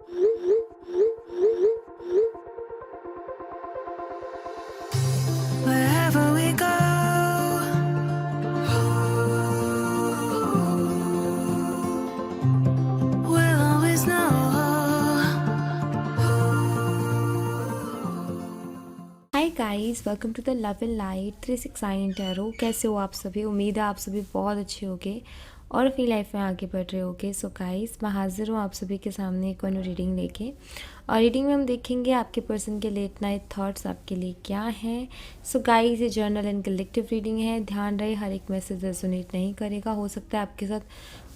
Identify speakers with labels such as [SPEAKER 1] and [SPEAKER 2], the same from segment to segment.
[SPEAKER 1] Wherever we go, we'll always know.
[SPEAKER 2] Hi guys, welcome to the love and light 369 tarot. कैसे हो आप सभी? उम्मीद है आप सभी बहुत अच्छे होगे और अपनी लाइफ में आगे बढ़ रहे होगे। सो गाइस, मैं हाजिर हूँ आप सभी के सामने एक और रीडिंग लेके। और रीडिंग में हम देखेंगे आपके पर्सन के लेट नाइट थॉट्स आपके लिए क्या हैं। सो गाइस, ये जर्नल एंड कलेक्टिव रीडिंग है। ध्यान रहे, हर एक मैसेज रेजोनेट नहीं करेगा। हो सकता है आपके साथ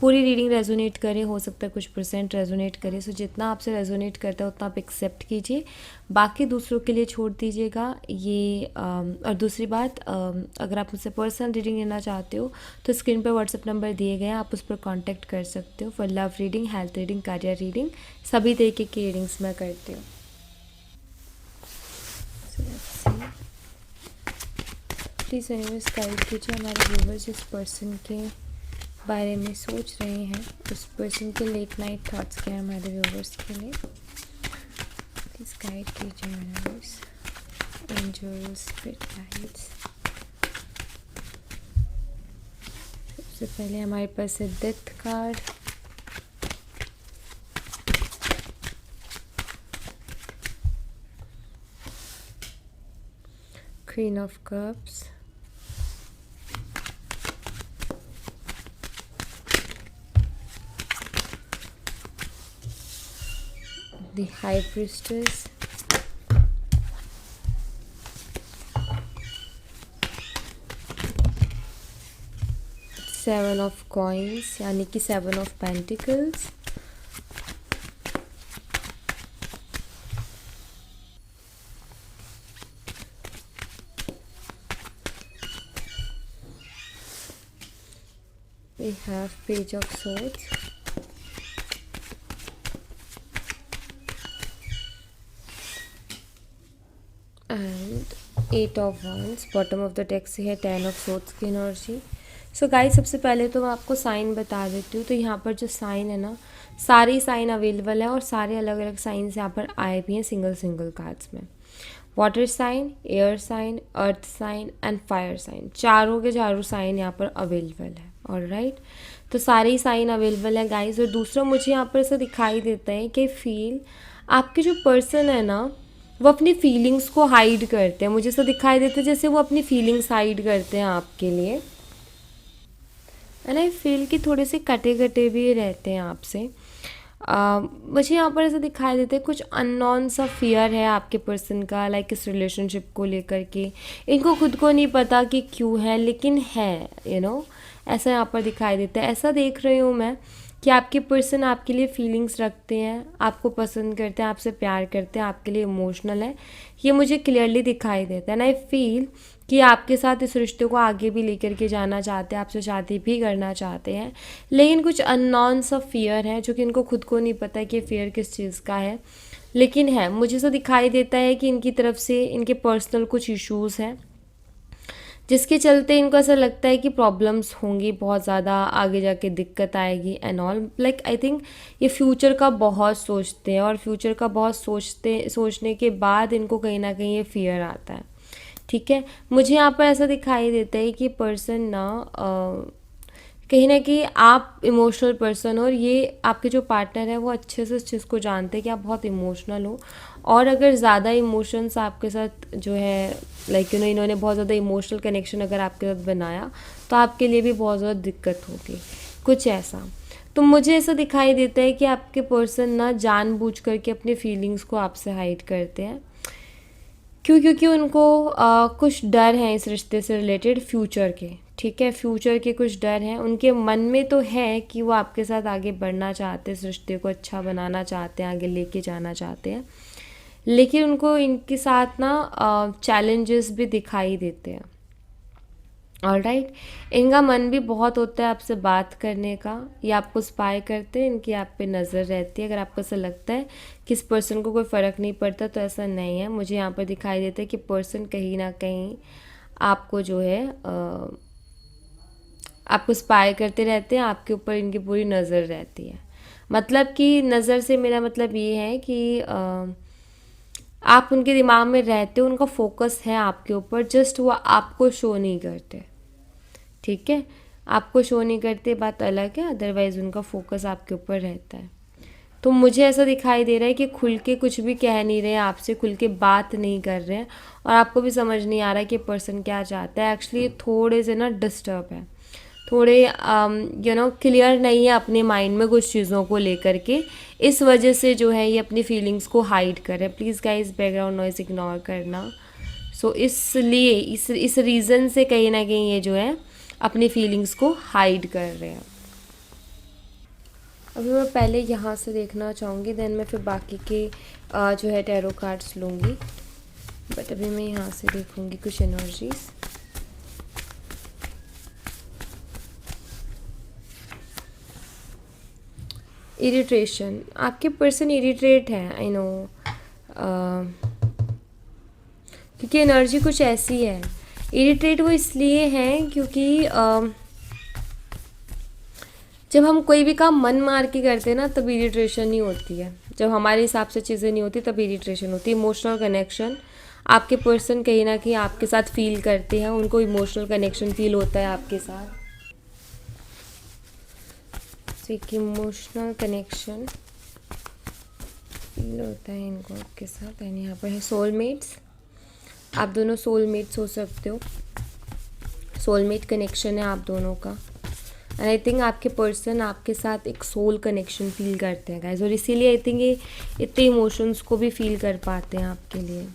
[SPEAKER 2] पूरी रीडिंग रेजोनेट करे, हो सकता है कुछ परसेंट रेजोनेट करे। सो जितना आपसे रेजोनेट करता है उतना आप एक्सेप्ट कीजिए, बाकी दूसरों के लिए छोड़ दीजिएगा। ये और दूसरी बात, अगर आप मुझसे पर्सनल रीडिंग लेना चाहते हो तो स्क्रीन पर व्हाट्सएप नंबर दिए गए हैं, आप उस पर कांटेक्ट कर सकते हो for love reading, health reading, career reading, सभी तरीके की रीडिंग्स मैं करती हूँ। प्लीज़ यूनिवर्स गाइड कीजिए हमारे व्यूवर्स जिस पर्सन के बारे में सोच रहे हैं, उस पर्सन के लेट नाइट थॉट्स क्या है हमारे व्यूवर्स के लिए। प्लीज़ गाइड कीजिए यूनिवर्स, एंजल्स, स्पिरिट गाइड्स। सबसे पहले हमारे पास है death card, queen of cups, the high priestess, seven of coins यानी कि seven of pentacles, we have page of swords, and eight of wands। Bottom of the deck से है 10 ऑफ swords की एनर्जी। सो गाइस, सबसे पहले तो मैं आपको साइन बता देती हूँ। तो यहाँ पर जो साइन है ना, सारे साइन अवेलेबल है और सारे अलग अलग साइंस यहाँ पर आए भी हैं सिंगल सिंगल कार्ड्स में। Water sign, air sign, earth sign and fire sign, चारों के चारों साइन यहाँ पर अवेलेबल है। ऑलराइट, तो सारे ही साइन अवेलेबल है गाइस। और दूसरा मुझे यहाँ पर ऐसा दिखाई देता है कि फील आपके जो पर्सन है ना, वो अपनी फीलिंग्स को हाइड करते हैं। मुझे ऐसा दिखाई देता है जैसे वो अपनी फीलिंग्स हाइड करते हैं आपके लिए। एंड आई फील कि थोड़े से कटे कटे भी रहते हैं आपसे। मुझे यहाँ पर ऐसा दिखाई देता है कुछ अननोन सा फियर है आपके पर्सन का, लाइक इस रिलेशनशिप को लेकर के। इनको खुद को नहीं पता कि क्यों है, लेकिन है, ऐसा यहाँ पर दिखाई देता है। ऐसा देख रही हूँ मैं कि आपके पर्सन आपके लिए फीलिंग्स रखते हैं, आपको पसंद करते हैं, आपसे प्यार करते हैं, आपके लिए इमोशनल है, ये मुझे क्लियरली दिखाई देता है। एंड आई फील कि आपके साथ इस रिश्ते को आगे भी लेकर के जाना चाहते हैं, आपसे शादी भी करना चाहते हैं, लेकिन कुछ अननोन सा फियर है जो कि इनको खुद को नहीं पता है कि फियर किस चीज़ का है, लेकिन है। मुझे ऐसा दिखाई देता है कि इनकी तरफ से इनके पर्सनल कुछ इश्यूज़ हैं जिसके चलते इनको ऐसा लगता है कि प्रॉब्लम्स होंगी, बहुत ज़्यादा आगे जाके दिक्कत आएगी and all. Like I think ये फ्यूचर का बहुत सोचते हैं और फ्यूचर का बहुत सोचने के बाद इनको कहीं ना कहीं ये फियर आता है। ठीक है, मुझे यहाँ पर ऐसा दिखाई देता है कि पर्सन ना कहीं ना कहीं आप इमोशनल पर्सन हो और ये आपके जो पार्टनर है वो अच्छे से इस चीज़ को जानते हैं कि आप बहुत इमोशनल हो। और अगर ज़्यादा इमोशंस आपके साथ जो है, लाइक इन्होंने बहुत ज़्यादा इमोशनल कनेक्शन अगर आपके साथ बनाया तो आपके लिए भी बहुत ज़्यादा दिक्कत होगी, कुछ ऐसा। तो मुझे ऐसा दिखाई देता है कि आपके पर्सन ना जानबूझ करके अपने फीलिंग्स को आपसे हाइड करते हैं। क्योंकि उनको कुछ डर हैं इस रिश्ते से रिलेटेड, फ्यूचर के। ठीक है, फ्यूचर के कुछ डर हैं उनके मन में, तो है कि वो आपके साथ आगे बढ़ना चाहते हैं, इस रिश्ते को अच्छा बनाना चाहते हैं, आगे लेके जाना चाहते हैं, लेकिन उनको इनके साथ ना चैलेंजेस भी दिखाई देते हैं। ऑलराइट, इनका मन भी बहुत होता है आपसे बात करने का, ये आपको स्पाई करते हैं, इनकी आप पे नज़र रहती है। अगर आपको ऐसा लगता है कि इस पर्सन को कोई फ़र्क नहीं पड़ता तो ऐसा नहीं है। मुझे यहाँ पर दिखाई देता है कि पर्सन कहीं ना कहीं आपको जो है आपको स्पाई करते रहते हैं, आपके ऊपर इनकी पूरी नज़र रहती है। मतलब कि नज़र से मेरा मतलब ये है कि आप उनके दिमाग में रहते हो, उनका फोकस है आपके ऊपर, जस्ट वो आपको शो नहीं करते, ठीक है। आपको शो नहीं करते बात अलग है, अदरवाइज़ उनका फोकस आपके ऊपर रहता है। तो मुझे ऐसा दिखाई दे रहा है कि खुल के कुछ भी कह नहीं रहे हैं आपसे, खुल के बात नहीं कर रहे हैं, और आपको भी समझ नहीं आ रहा है कि पर्सन क्या चाहता है। एक्चुअली थोड़े से ना डिस्टर्ब है, थोड़े क्लियर नहीं है अपने माइंड में कुछ चीज़ों को लेकर के, इस वजह से जो है ये अपनी फीलिंग्स को हाइड कर रहे हैं। Please guys background noise ignore करना। सो इसलिए इस रीज़न से कहीं ना कहीं ये जो है अपनी फीलिंग्स को हाइड कर रहे हैं। अभी मैं पहले यहाँ से देखना चाहूँगी, देन मैं फिर बाकी के जो है टैरो कार्ड्स लूँगी, बट अभी मैं यहाँ से देखूँगी कुछ एनर्जीज। इरिटेशन, आपके पर्सन इरिटेट हैं, आई नो, क्योंकि एनर्जी कुछ ऐसी है। इरिटेट वो इसलिए हैं क्योंकि जब हम कोई भी काम मन मार के करते हैं ना, तब इरिटेशन नहीं होती है। जब हमारे हिसाब से चीज़ें नहीं होती तब इरिटेशन होती है। इमोशनल कनेक्शन, आपके पर्सन कहीं ना कहीं आपके साथ फील करते हैं, उनको इमोशनल कनेक्शन फील होता है आपके साथ। एक इमोशनल कनेक्शन फील होता है इनको आपके साथ। एंड यहाँ पर है सोलमेट्स, आप दोनों सोलमेट्स हो सकते हो, सोलमेट कनेक्शन है आप दोनों का। एंड आई थिंक आपके पर्सन आपके साथ एक सोल कनेक्शन फील करते हैं गाइज, और इसीलिए आई थिंक ये इतने इमोशंस को भी फील कर पाते हैं आपके लिए।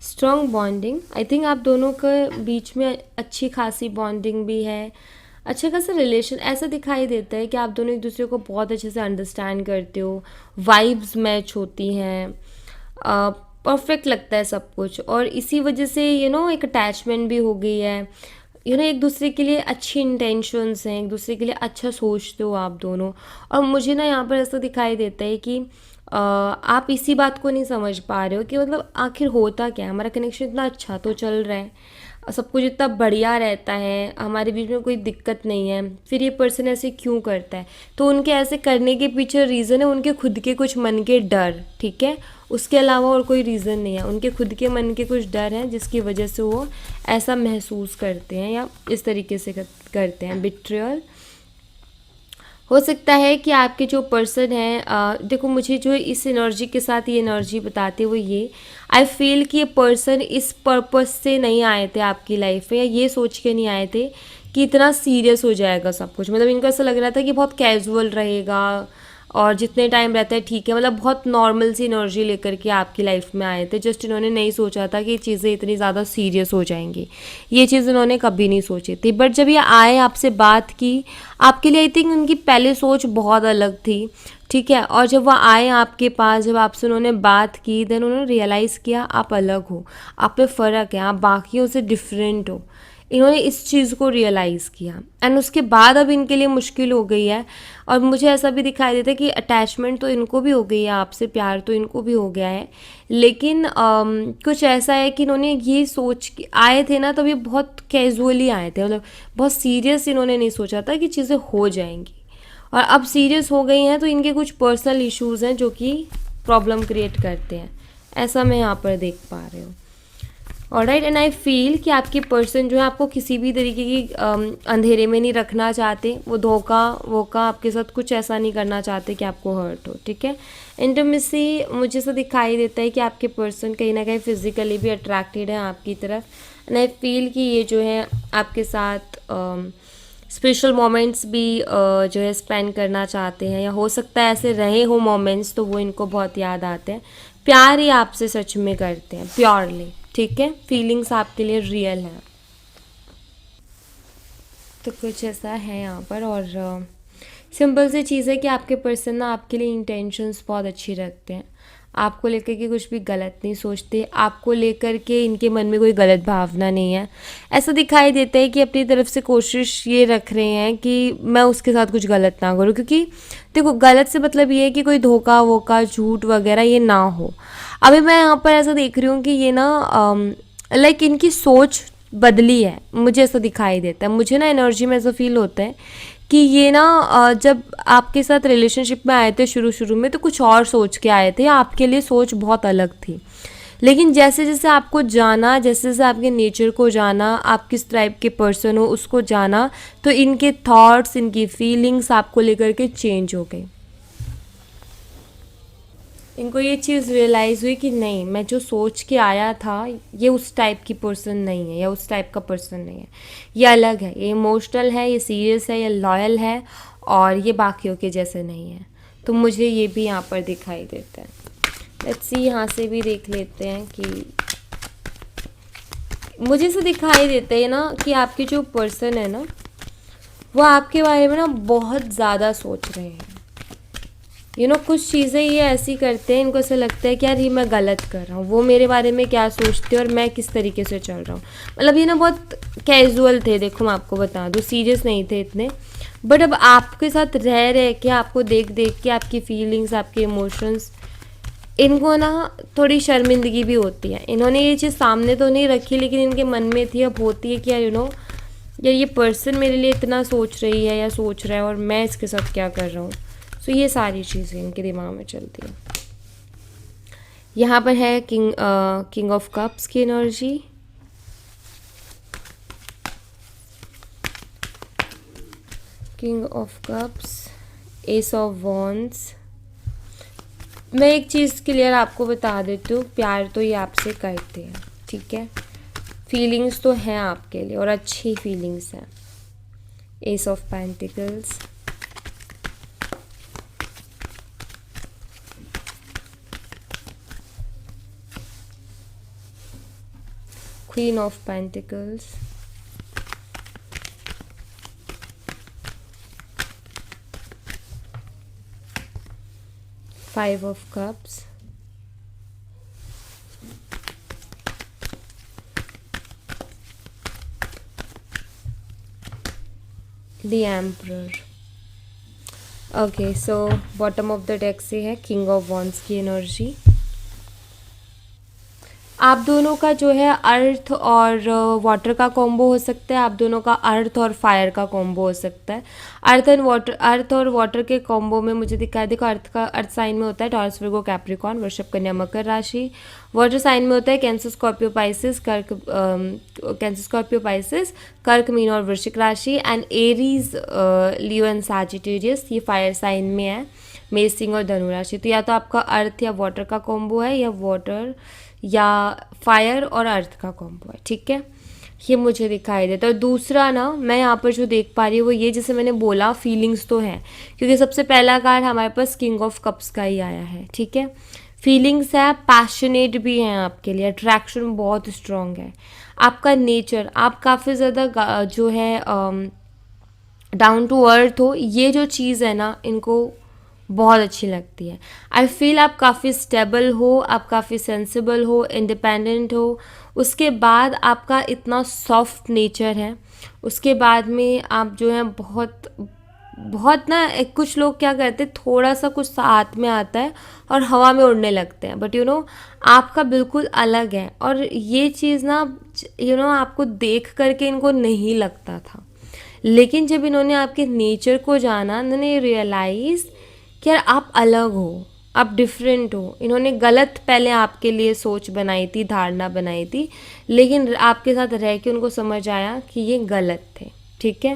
[SPEAKER 2] स्ट्रॉन्ग बॉन्डिंग, आई थिंक आप दोनों के बीच में अच्छी खासी बॉन्डिंग भी है, अच्छा खासा रिलेशन ऐसा दिखाई देता है कि आप दोनों एक दूसरे को बहुत अच्छे से अंडरस्टैंड करते हो, वाइब्स मैच होती हैं, परफेक्ट लगता है सब कुछ, और इसी वजह से एक अटैचमेंट भी हो गई है। एक दूसरे के लिए अच्छी इंटेंशंस हैं, एक दूसरे के लिए अच्छा सोचते हो आप दोनों। और मुझे ना यहाँ पर ऐसा दिखाई देता है कि आप इसी बात को नहीं समझ पा रहे हो कि मतलब आखिर होता क्या है। हमारा कनेक्शन इतना अच्छा तो चल रहा है, सब कुछ इतना बढ़िया रहता है, हमारे बीच में कोई दिक्कत नहीं है, फिर ये पर्सन ऐसे क्यों करता है। तो उनके ऐसे करने के पीछे रीज़न है उनके खुद के कुछ मन के डर, ठीक है, उसके अलावा और कोई रीज़न नहीं है। उनके खुद के मन के कुछ डर हैं जिसकी वजह से वो ऐसा महसूस करते हैं या इस तरीके से करते हैं। बिट्रियल हो सकता है कि आपके जो पर्सन है, देखो मुझे जो इस एनर्जी के साथ ये एनर्जी बताते वो ये आई फील कि ये पर्सन इस पर्पस से नहीं आए थे आपकी लाइफ में, या ये सोच के नहीं आए थे कि इतना सीरियस हो जाएगा सब कुछ। मतलब इनको ऐसा लग रहा था कि बहुत कैजुअल रहेगा और जितने टाइम रहता है ठीक है, मतलब बहुत नॉर्मल सी एनर्जी लेकर के आपकी लाइफ में आए थे। जस्ट इन्होंने नहीं सोचा था कि चीज़ें इतनी ज़्यादा सीरियस हो जाएंगी, ये चीज़ इन्होंने कभी नहीं सोची थी। बट जब ये आए आपसे बात की, आपके लिए आई थिंक उनकी पहले सोच बहुत अलग थी, ठीक है, और जब वह आए आपके पास, जब आपसे उन्होंने बात की, देन उन्होंने रियलाइज़ किया आप अलग हो, आप में फ़र्क है, आप बाकियों से डिफरेंट हो। इन्होंने इस चीज़ को रियलाइज़ किया एंड उसके बाद अब इनके लिए मुश्किल हो गई है। और मुझे ऐसा भी दिखाई देता है कि अटैचमेंट तो इनको भी हो गई है आपसे, प्यार तो इनको भी हो गया है, लेकिन कुछ ऐसा है कि इन्होंने ये सोच के आए थे ना, तब ये बहुत कैजुअली आए थे, मतलब बहुत सीरियस इन्होंने नहीं सोचा था कि चीज़ें हो जाएंगी, और अब सीरियस हो गई हैं तो इनके कुछ पर्सनल इश्यूज़ हैं जो कि प्रॉब्लम क्रिएट करते हैं, ऐसा मैं यहाँ पर देख पा रही हूँ। ऑलराइट, एंड आई फील कि आपके पर्सन जो है आपको किसी भी तरीके की अंधेरे में नहीं रखना चाहते, वो धोखा वोखा आपके साथ कुछ ऐसा नहीं करना चाहते कि आपको हर्ट हो, ठीक है। इंटीमेसी मुझे ऐसा दिखाई देता है कि आपके पर्सन कहीं ना कहीं फिजिकली भी अट्रैक्टेड है आपकी तरफ, एंड आई फील कि ये जो है आपके साथ स्पेशल मोमेंट्स भी जो है स्पेंड करना चाहते हैं, या हो सकता है ऐसे रहे हो मोमेंट्स तो वो इनको बहुत याद आते हैं। प्यार ही आपसे सच में करते हैं प्योरली, ठीक है, फीलिंग्स आपके लिए रियल हैं। तो कुछ ऐसा है यहाँ पर, और सिंपल सी चीज़ है कि आपके पर्सन ना आपके लिए इंटेंशंस बहुत अच्छी रखते हैं, आपको लेकर के कुछ भी गलत नहीं सोचते, आपको लेकर के इनके मन में कोई गलत भावना नहीं है। ऐसा दिखाई देता है कि अपनी तरफ से कोशिश ये रख रहे हैं कि मैं उसके साथ कुछ गलत ना करूँ, क्योंकि देखो गलत से मतलब ये है कि कोई धोखा वोखा झूठ वगैरह ये ना हो। अभी मैं यहाँ पर ऐसा देख रही हूँ कि ये ना लाइक इनकी सोच बदली है, मुझे ऐसा दिखाई देता है। मुझे ना एनर्जी में ऐसा फील होता है कि ये ना जब आपके साथ रिलेशनशिप में आए थे शुरू शुरू में तो कुछ और सोच के आए थे, आपके लिए सोच बहुत अलग थी। लेकिन जैसे जैसे आपको जाना, जैसे जैसे आपके नेचर को जाना, आप किस टाइप के पर्सन हो उसको जाना, तो इनके थॉट्स, इनकी फीलिंग्स आपको लेकर के चेंज हो गई। इनको ये चीज़ रियलाइज़ हुई कि नहीं, मैं जो सोच के आया था ये उस टाइप की पर्सन नहीं है या उस टाइप का पर्सन नहीं है, ये अलग है, ये इमोशनल है, ये सीरियस है, ये लॉयल है और ये बाकियों के जैसे नहीं है। तो मुझे ये भी यहाँ पर दिखाई देता है। लेट्स सी, यहाँ से भी देख लेते हैं कि मुझे ऐसा दिखाई देता है ना कि आपके जो पर्सन है ना वो आपके बारे में ना बहुत ज़्यादा सोच रहे हैं। कुछ चीज़ें ये ऐसी करते हैं, इनको ऐसा लगता है कि यार ये मैं गलत कर रहा हूँ, वो मेरे बारे में क्या सोचते हैं और मैं किस तरीके से चल रहा हूँ। मतलब ये ना बहुत कैजुअल थे, देखो मैं आपको बता दूँ, सीरियस नहीं थे इतने। बट अब आपके साथ रह रहे के, आपको देख देख के आपकी फीलिंग्स, आपके इमोशंस, इनको ना थोड़ी शर्मिंदगी भी होती है। इन्होंने ये चीज़ सामने तो नहीं रखी लेकिन इनके मन में थी, अब होती है कि यार यार ये पर्सन मेरे लिए इतना सोच रही है या सोच रहा है और मैं इसके साथ क्या कर रहा हूँ। सो ये सारी चीज़ें इनके दिमाग में चलती हैं। यहाँ पर है किंग ऑफ कप्स की energy, king of cups, S of wands. मैं एक चीज़ क्लियर आपको बता देती हूँ, प्यार तो ये आपसे करते हैं, ठीक है, फीलिंग्स तो हैं आपके लिए और अच्छी फीलिंग्स हैं। S of pentacles, queen of pentacles, five of cups, the emperor. Okay, so bottom of the deck से है किंग ऑफ वॉन्ड्स की एनर्जी। आप दोनों का जो है अर्थ और वाटर का कॉम्बो हो सकता है, आप दोनों का अर्थ और फायर का कॉम्बो हो सकता है। अर्थ और वाटर के कॉम्बो में मुझे दिखाई, देखो अर्थ साइन में होता है टॉरस, वर्गो, कैप्रिकॉर्न, वृषभ, कन्या, मकर राशि। वाटर साइन में होता है कैंसर, स्कॉर्पियो, पाइसिस, कर्क, मीन और वृश्चिक राशि। And Aries, Leo and Sagittarius, ये फायर साइन में है, मेष, सिंह और धनु राशि। तो या तो आपका अर्थ या वाटर का कॉम्बो है या वाटर या फायर और अर्थ का कॉम्बो है, ठीक है, ये मुझे दिखाई देता है। और दूसरा ना मैं यहाँ पर जो देख पा रही हूँ वो ये, जैसे मैंने बोला फीलिंग्स तो है, क्योंकि सबसे पहला कार्ड हमारे पास किंग ऑफ कप्स का ही आया है, ठीक है। फीलिंग्स है, पैशनेट भी हैं आपके लिए, अट्रैक्शन बहुत स्ट्रॉन्ग है। आपका नेचर, आप काफ़ी ज़्यादा जो है डाउन टू अर्थ हो, ये जो चीज़ है ना इनको बहुत अच्छी लगती है। आई फील आप काफ़ी स्टेबल हो, आप काफ़ी सेंसिबल हो, इंडिपेंडेंट हो, उसके बाद आपका इतना सॉफ्ट नेचर है, उसके बाद में आप जो है बहुत बहुत ना, कुछ लोग क्या करते हैं, थोड़ा सा कुछ हाथ में आता है और हवा में उड़ने लगते हैं, बट आपका बिल्कुल अलग है। और ये चीज़ ना आपको देख करके इनको नहीं लगता था, लेकिन जब इन्होंने आपके नेचर को जाना, इन्होंने रियलाइज़ कि यार आप अलग हो, आप डिफरेंट हो। इन्होंने गलत पहले आपके लिए सोच बनाई थी, धारणा बनाई थी, लेकिन आपके साथ रह के उनको समझ आया कि ये गलत थे, ठीक है।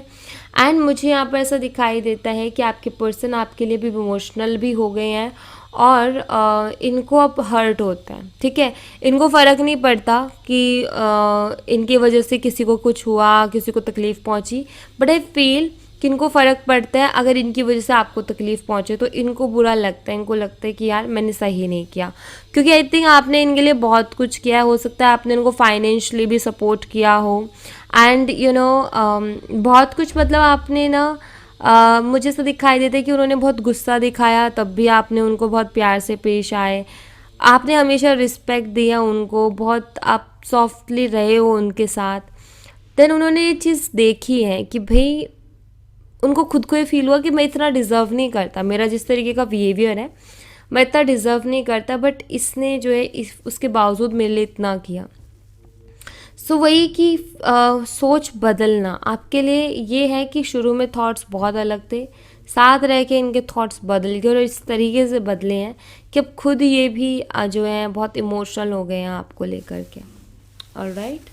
[SPEAKER 2] एंड मुझे यहाँ पर ऐसा दिखाई देता है कि आपके पर्सन आपके लिए भी इमोशनल भी हो गए हैं और इनको अब हर्ट होता है, ठीक है। इनको फ़र्क नहीं पड़ता कि इनकी वजह से किसी को कुछ हुआ, किसी को तकलीफ़ पहुँची, बट आई फील कि इनको फ़र्क पड़ता है अगर इनकी वजह से आपको तकलीफ़ पहुँचे तो इनको बुरा लगता है, इनको लगता है कि यार मैंने सही नहीं किया, क्योंकि आई थिंक आपने इनके लिए बहुत कुछ किया, हो सकता है आपने इनको फाइनेंशियली भी सपोर्ट किया हो एंड बहुत कुछ, मतलब आपने ना मुझे ऐसा दिखाई देता है कि उन्होंने बहुत गुस्सा दिखाया तब भी आपने उनको बहुत प्यार से पेश आए, आपने हमेशा रिस्पेक्ट दिया उनको, बहुत आप सॉफ्टली रहे हो उनके साथ। देन उन्होंने ये चीज़ देखी है कि भाई उनको खुद को ये फील हुआ कि मैं इतना डिज़र्व नहीं करता, मेरा जिस तरीके का बिहेवियर है मैं इतना डिज़र्व नहीं करता, बट इसने जो है उसके बावजूद मेरे लिए इतना किया। सो वही कि सोच बदलना आपके लिए ये है कि शुरू में थॉट्स बहुत अलग थे, साथ रह के इनके थॉट्स बदल गए और इस तरीके से बदले हैं कि अब खुद ये भी जो है बहुत इमोशनल हो गए हैं आपको लेकर के। ऑलराइट,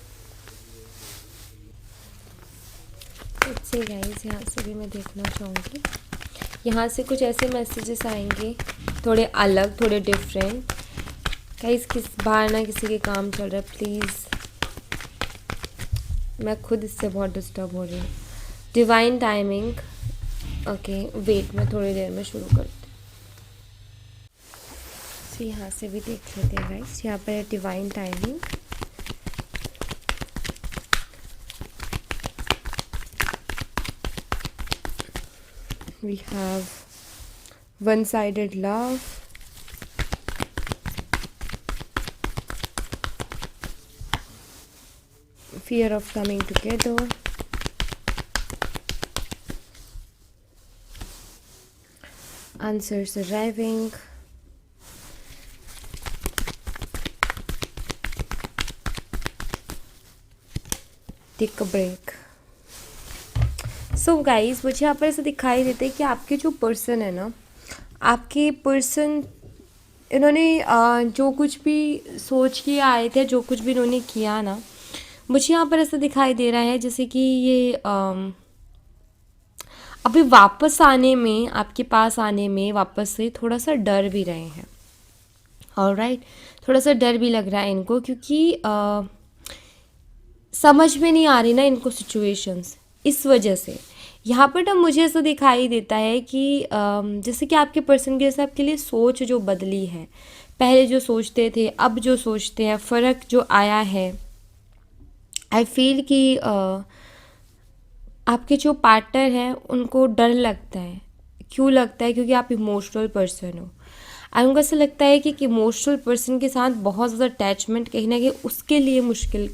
[SPEAKER 2] इससे गाइस यहाँ से भी मैं देखना चाहूँगी, यहाँ से कुछ ऐसे मैसेजेस आएंगे थोड़े अलग, थोड़े डिफरेंट। गाइस बाहर ना किसी के काम चल रहा है, प्लीज़, मैं खुद इससे बहुत डिस्टर्ब हो रही हूँ। डिवाइन टाइमिंग, ओके वेट, मैं थोड़ी देर में शुरू करती हूँ। तो यहाँ से भी देख लेते हैं गाइस, यहाँ पर है divine timing. We have one-sided love, fear of coming together, answers arriving, take a break. So guys मुझे यहाँ पर ऐसा दिखाई देता है कि आपके जो पर्सन है ना, आपके पर्सन इन्होंने जो कुछ भी सोच के आए थे, जो कुछ भी इन्होंने किया ना, मुझे यहाँ पर ऐसा दिखाई दे रहा है जैसे कि ये अभी वापस आने में, आपके पास आने में वापस से थोड़ा सा डर भी रहे हैं। ऑलराइट, थोड़ा सा डर भी लग रहा है इनको, क्योंकि समझ में नहीं आ रही ना इनको सिचुएशंस, इस वजह से यहाँ पर ना मुझे ऐसा दिखाई देता है कि जैसे कि आपके पर्सन के जैसे आपके लिए सोच जो बदली है, पहले जो सोचते थे अब जो सोचते हैं, फ़र्क जो आया है। आई फील कि आपके जो पार्टनर हैं उनको डर लगता है। क्यों लगता है? क्योंकि आप इमोशनल पर्सन हो, और उनको ऐसा लगता है कि इमोशनल पर्सन के साथ बहुत ज़्यादा अटैचमेंट कहीं ना कहीं उसके लिए मुश्किल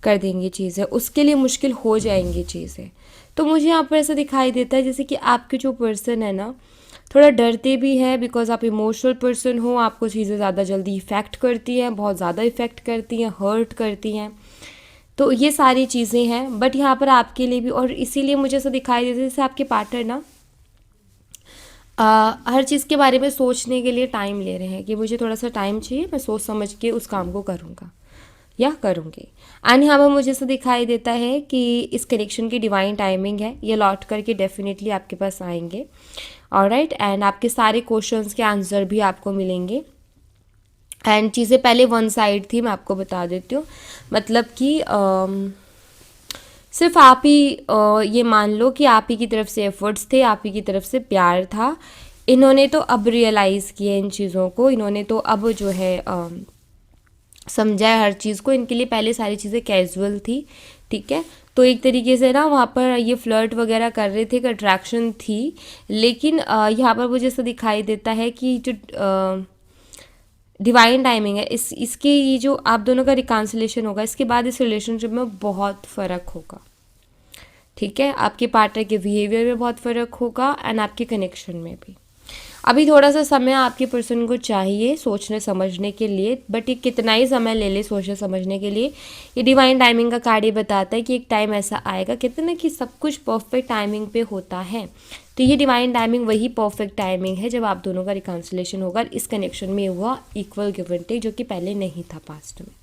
[SPEAKER 2] कर देंगी चीज़ें, उसके लिए मुश्किल हो जाएंगी चीज़ें। तो मुझे यहाँ पर ऐसा दिखाई देता है जैसे कि आपके जो पर्सन है ना, थोड़ा डरते भी हैं, बिकॉज आप इमोशनल पर्सन हो, आपको चीज़ें ज़्यादा जल्दी इफ़ेक्ट करती हैं, बहुत ज़्यादा इफ़ेक्ट करती हैं, हर्ट करती हैं। तो ये सारी चीज़ें हैं, बट यहाँ पर आपके लिए भी, और इसीलिए मुझे ऐसा दिखाई देता है जैसे आपके पार्टनर ना हर चीज़ के बारे में सोचने के लिए टाइम ले रहे हैं कि मुझे थोड़ा सा टाइम चाहिए, मैं सोच समझ के उस काम को करूँगा या करूँगी। एंड यहाँ पर मुझे ऐसा दिखाई देता है कि इस कनेक्शन की डिवाइन टाइमिंग है, ये लौट करके डेफिनेटली आपके पास आएंगे। ऑलराइट, एंड आपके सारे क्वेश्चंस के आंसर भी आपको मिलेंगे। एंड चीज़ें पहले वन साइड थी, मैं आपको बता देती हूँ, मतलब कि सिर्फ आप ही ये मान लो कि आप ही की तरफ से एफर्ट्स थे, आप ही की तरफ से प्यार था। इन्होंने तो अब रियलाइज़ किया इन चीज़ों को, इन्होंने तो अब जो है समझा है हर चीज़ को। इनके लिए पहले सारी चीज़ें कैजुअल थी, ठीक है। तो एक तरीके से ना वहाँ पर ये फ्लर्ट वगैरह कर रहे थे, एक अट्रैक्शन थी, लेकिन यहाँ पर मुझे ऐसा दिखाई देता है कि जो डिवाइन टाइमिंग है, इसके ये जो आप दोनों का रिकॉन्सिलेशन होगा, इसके बाद इस रिलेशनशिप में बहुत फ़र्क होगा, ठीक है। आपके पार्टनर के बिहेवियर में बहुत फ़र्क होगा एंड आपके कनेक्शन में भी। अभी थोड़ा सा समय आपके पर्सन को चाहिए सोचने समझने के लिए, बट ये कितना ही समय ले ले सोचने समझने के लिए, ये डिवाइन टाइमिंग का कार्ड ये बताता है कि एक टाइम ऐसा आएगा, कहते ना कि सब कुछ परफेक्ट टाइमिंग पे होता है। तो ये डिवाइन टाइमिंग वही परफेक्ट टाइमिंग है जब आप दोनों का रिकॉन्सिलेशन होगा, इस कनेक्शन में हुआ इक्वल गिव एंड टेक, जो कि पहले नहीं था पास्ट में।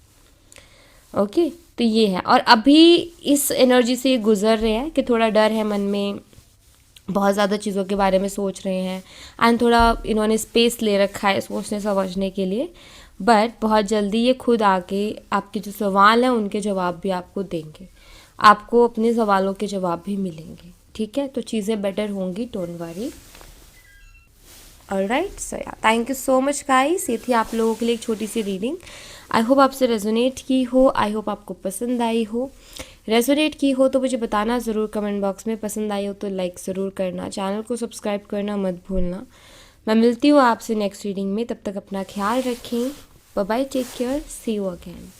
[SPEAKER 2] ओके, तो ये है, और अभी इस एनर्जी से गुजर रहे हैं कि थोड़ा डर है मन में, बहुत ज़्यादा चीज़ों के बारे में सोच रहे हैं, एंड थोड़ा इन्होंने स्पेस ले रखा है सोचने समझने के लिए, बट बहुत जल्दी ये खुद आके आपके जो सवाल हैं उनके जवाब भी आपको देंगे, आपको अपने सवालों के जवाब भी मिलेंगे, ठीक है। तो चीज़ें बेटर होंगी, डोंट वरी। ऑलराइट, सो या thank you so much guys, ये थी आप लोगों के लिए एक छोटी सी रीडिंग। आई होप आपसे रेजोनेट की हो, आई होप आपको पसंद आई हो। रेजोनेट की हो तो मुझे बताना ज़रूर कमेंट बॉक्स में, पसंद आई हो तो लाइक ज़रूर करना, चैनल को सब्सक्राइब करना मत भूलना। मैं मिलती हूँ आपसे नेक्स्ट रीडिंग में, तब तक अपना ख्याल रखें, bye bye, take care, see you again.